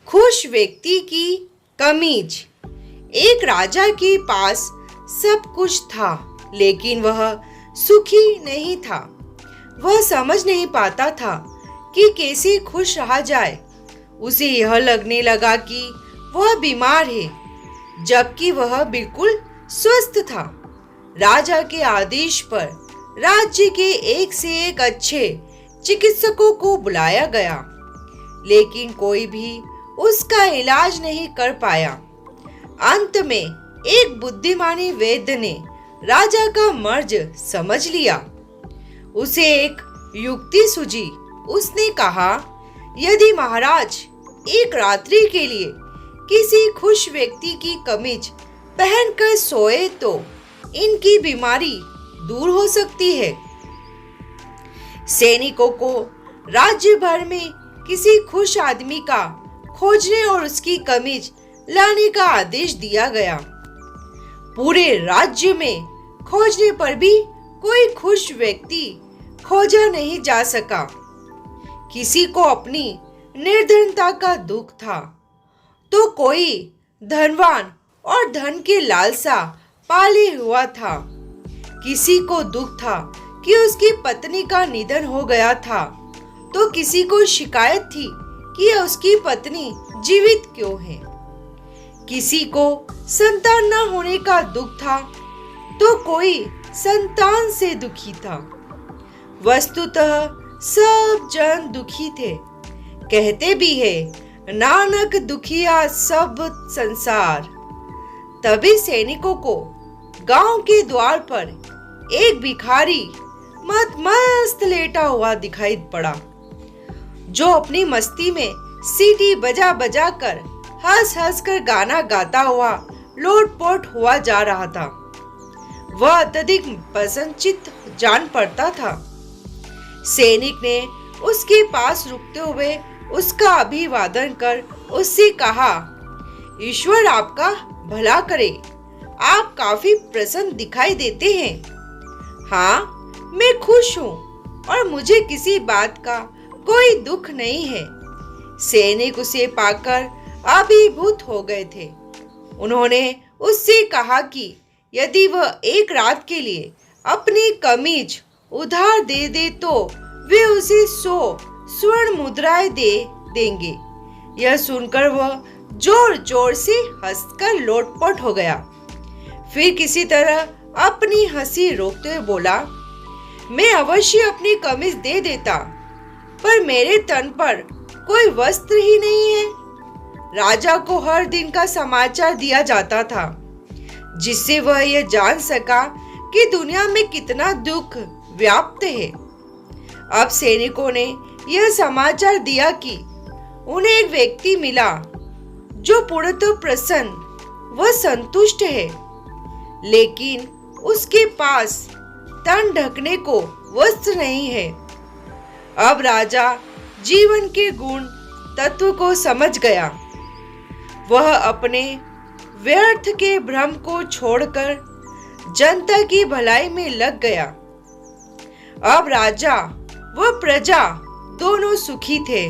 खुश व्यक्ति की कमीज। एक राजा के पास सब कुछ था, लेकिन वह सुखी नहीं था। वह समझ नहीं पाता था कि कैसे खुश रहा जाए। उसे यह लगने लगा कि वह बीमार है, जबकि वह बिल्कुल स्वस्थ था। राजा के आदेश पर राज्य के एक से एक अच्छे चिकित्सकों को बुलाया गया, लेकिन कोई भी उसका इलाज नहीं कर पाया। अंत में एक बुद्धिमानी वैद्य ने राजा का मर्ज समझ लिया। उसे एक युक्ति सूझी। उसने कहा, यदि महाराज एक रात्रि के लिए किसी खुश व्यक्ति की कमीज पहनकर सोए तो इनकी बीमारी दूर हो सकती है। सैनिकों को राज्य भर में किसी खुश आदमी का खोजने और उसकी कमीज लाने का आदेश दिया गया। पूरे राज्य में खोजने पर भी कोई खुश व्यक्ति खोजा नहीं जा सका। किसी को अपनी निर्धनता का दुख था, तो कोई धनवान और धन की लालसा पाले हुआ था। किसी को दुख था कि उसकी पत्नी का निधन हो गया था, तो किसी को शिकायत थी कि उसकी पत्नी जीवित क्यों है। किसी को संतान न होने का दुख था, तो कोई संतान से दुखी था। वस्तुतः सब जन दुखी थे। कहते भी है, नानक दुखिया सब संसार। तभी सैनिकों को गांव के द्वार पर एक भिखारी मस्त लेटा हुआ दिखाई पड़ा, जो अपनी मस्ती में सीटी बजा बजा कर हंस हंस कर गाना गाता हुआ लोटपोट हुआ जा रहा था। वह अत्यधिक प्रसन्नचित्त जान पड़ता था। सैनिक ने उसके पास रुकते हुए उसका अभिवादन कर उससे कहा, ईश्वर आपका भला करे, आप काफी प्रसन्न दिखाई देते हैं। हाँ, मैं खुश हूँ और मुझे किसी बात का कोई दुख नहीं है। सैनिक उसे पाकर अभिभूत हो गए थे। उन्होंने उससे कहा कि यदि वह एक रात के लिए अपनी कमीज उधार दे दे तो वे उसे 100 स्वर्ण मुद्राएं दे देंगे। यह सुनकर वह जोर जोर से हंसकर लोटपोट हो गया। फिर किसी तरह अपनी हंसी रोकते हुए बोला, मैं अवश्य अपनी कमीज दे देता, पर मेरे तन पर कोई वस्त्र ही नहीं है। राजा को हर दिन का समाचार दिया जाता था, जिससे वह यह जान सका कि दुनिया में कितना दुख व्याप्त है। अब सैनिकों ने यह समाचार दिया कि उन्हें एक व्यक्ति मिला जो पूर्णतः प्रसन्न व संतुष्ट है, लेकिन उसके पास तन ढकने को वस्त्र नहीं है। अब राजा जीवन के गुण तत्व को समझ गया। वह अपने व्यर्थ के भ्रम को छोड़कर जनता की भलाई में लग गया। अब राजा व प्रजा दोनों सुखी थे।